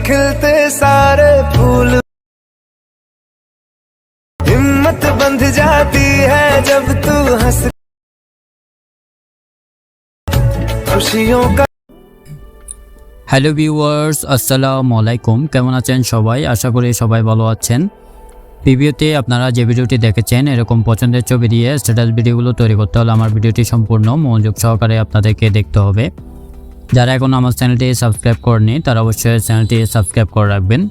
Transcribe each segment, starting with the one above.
खिलते सारे फूल, हिम्मत बंध जाती है जब तू हंस, खुशियों का। হ্যালো ভিউয়ার্স, আসসালামু আলাইকুম। কেমন আছেন সবাই? আশা করি সবাই ভালো আছেন। ভিডিওতে আপনারা যে ভিডিওটি দেখেছেন এরকম পছন্দের ছবি দিয়ে স্ট্যাটাস ভিডিওগুলো তৈরি করতে হলে আমার ভিডিওটি সম্পূর্ণ মনোযোগ সহকারে আপনাদেরকে দেখতে হবে। যারা এখন আমার চ্যানেলটি সাবস্ক্রাইব করেনি তারা অবশ্যই চ্যানেলটি সাবস্ক্রাইব করে রাখবেন।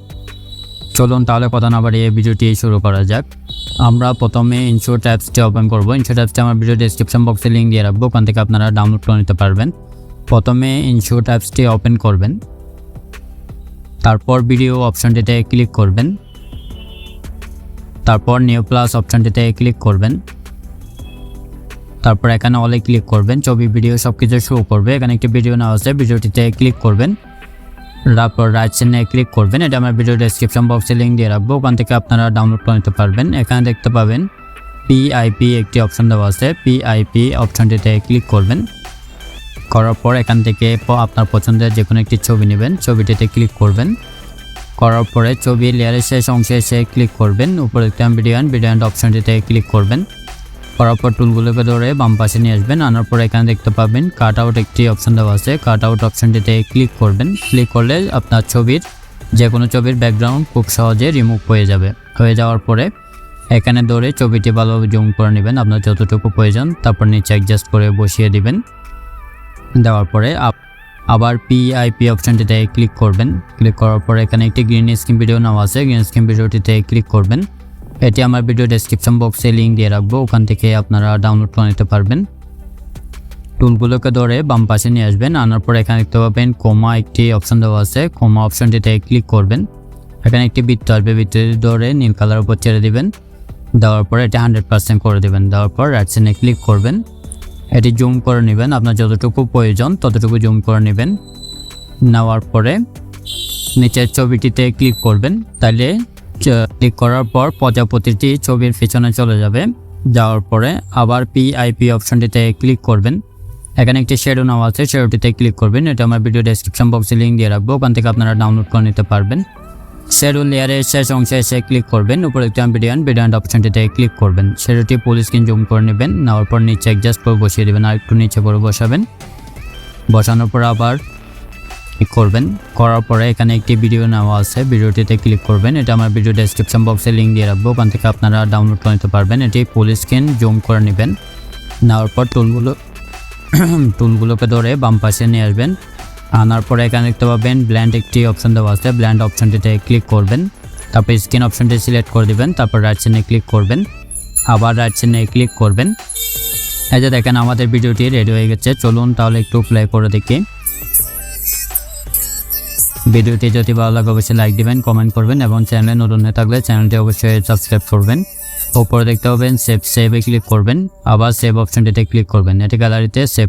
চলুন তাহলে কথা না বাড়িয়ে ভিডিওটি শুরু করা যাক। আমরা প্রথমে ইনশট অ্যাপসটি ওপেন করব। ইনশট অ্যাপসটি আমার ভিডিও ডেসক্রিপশন বক্সে লিঙ্ক দিয়ে রাখবো, ওখান থেকে আপনারা ডাউনলোড করে নিতে পারবেন। প্রথমে ইনশট অ্যাপসটি ওপেন করবেন, তারপর ভিডিও অপশনটিতে ক্লিক করবেন, তারপর নিউ প্লাস অপশনটিতে ক্লিক করবেন, তারপর এখানে অলে ক্লিক করবেন। ছবি ভিডিও সবকিছু শো করবে। এখানে একটি ভিডিও নেওয়া আছে, ভিডিওটিতে ক্লিক করবেন, তারপর রাইট সাইডে ক্লিক করবেন। এটা আমার ভিডিও ডেসক্রিপশন বক্সে লিঙ্ক দিয়ে রাখবো, ওখান থেকে আপনারা ডাউনলোড করে নিতে পারবেন। এখানে দেখতে পাবেন পিআইপি একটি অপশন দেওয়া আছে, পিআইপি অপশনটিতে ক্লিক করবেন। করার পর এখান থেকে আপনার পছন্দের যে কোনো একটি ছবি নেবেন, ছবিটিতে ক্লিক করবেন। করার পরে ছবি লেয়ারের শেষ অংশে এসে ক্লিক করবেন, উপরে ভিডিও অ্যান্ড অপশনটিতে ক্লিক করবেন। করার পর টুলগুলোকে ধরে বাম পাশে নিয়ে আসবেন। আনার পরে এখানে দেখতে পাবেন কাট আউট একটি অপশন দেওয়া আছে, কাট আউট অপশনটিতে ক্লিক করবেন। ক্লিক করলে আপনার ছবির যে কোনো ছবির ব্যাকগ্রাউন্ড খুব সহজে রিমুভ হয়ে যাবে। হয়ে যাওয়ার পরে এখানে ধরে ছবিটি ভালোভাবে জুম করে নেবেন আপনার যতটুকু প্রয়োজন, তারপর নিচে অ্যাডজাস্ট করে বসিয়ে দিবেন। দেওয়ার পরে আবার পিআইপি অপশনটিতে ক্লিক করবেন। ক্লিক করার পরে এখানে একটি গ্রিন স্ক্রিন ভিডিও নেওয়া আছে, গ্রিন স্ক্রিন ভিডিওটিতে ক্লিক করবেন। এটি আমার ভিডিও ডেসক্রিপশন বক্সে লিঙ্ক দিয়ে রাখবো, ওখান থেকে আপনারা ডাউনলোড করে নিতে পারবেন। টুলগুলোকে ধরে বাম পাশে নিয়ে আসবেন। আনার পরে এখানে দেখতে পাবেন কোমা একটি অপশন দেওয়া আছে, কোমা অপশনটিতে ক্লিক করবেন। এখানে একটি বৃত্ত আসবে, বৃত্তটি ধরে নীল কালার উপর ছেড়ে দিবেন। দেওয়ার পরে এটি 100% করে দেবেন। দেওয়ার পর রাইট সাইডে ক্লিক করবেন। এটি জুম করে নেবেন, আপনার যতটুকু প্রয়োজন ততটুকু জুম করে নেবেন। নেওয়ার পরে নিচের ছবিটিতে ক্লিক করবেন। তাহলে ক্লিক করার পর প্রজাপতিটি ছবির পেছনে চলে যাবে। যাওয়ার পরে আবার পিআইপি অপশনটিতে ক্লিক করবেন। এখানে একটি শ্যাডো নেওয়া আছে, শ্যাডোটিতে ক্লিক করবেন। এটা আমার ভিডিও ডেসক্রিপশন বক্সে লিঙ্ক দিয়ে রাখবো, ওখান থেকে আপনারা ডাউনলোড করে নিতে পারবেন। শ্যাডো লেয়ারের শেষ অংশে এসে ক্লিক করবেন, উপরে ভিডিও অ্যান্ড অপশনটিতে ক্লিক করবেন। শ্যাডোটি ফুল স্ক্রিন জুম করে নেবেন। নেওয়ার পর নিচে অ্যাডজাস্ট করে বসিয়ে দেবেন, আর একটু নিচে করে বসাবেন। বসানোর পর আবার ক্লিক করবেন। করার পরে এখানে একটি ভিডিও নেওয়া আছে, ভিডিওটিতে ক্লিক করবেন। এটা আমার ভিডিও ডেসক্রিপশন বক্সে লিঙ্ক দিয়ে রাখবো, ওখান থেকে আপনারা ডাউনলোড করে নিতে পারবেন। এটি ফুল স্ক্রিন জুম করে নেবেন। নেওয়ার পর টুলগুলোকে ধরে বাম পাশে নিয়ে আসবেন। আনার পরে এখানে দেখতে পাবেন ব্ল্যান্ড একটি অপশন দেওয়া আছে, ব্ল্যান্ড অপশনটিতে ক্লিক করবেন। তারপর স্ক্রিন অপশনটি সিলেক্ট করে দিবেন, তারপর রাইট সাইডে ক্লিক করবেন। আবার রাইট সাইডে ক্লিক করবেন। এই যে দেখেন আমাদের ভিডিওটি রেডি হয়ে গেছে। চলুন তাহলে একটু প্লে করে দেখি। ভিডিওটি যদি ভালো লাগে অবশ্যই লাইক দিবেন, কমেন্ট করবেন এবং চ্যানেলে নতুন হয়ে থাকলে চ্যানেলটি অবশ্যই সাবস্ক্রাইব করবেন। উপরে দেখতে পাবেন সেভে ক্লিক করবেন, আবার সেভ অপশনটিতে ক্লিক করবেন। এটি গ্যালারিতে সেভ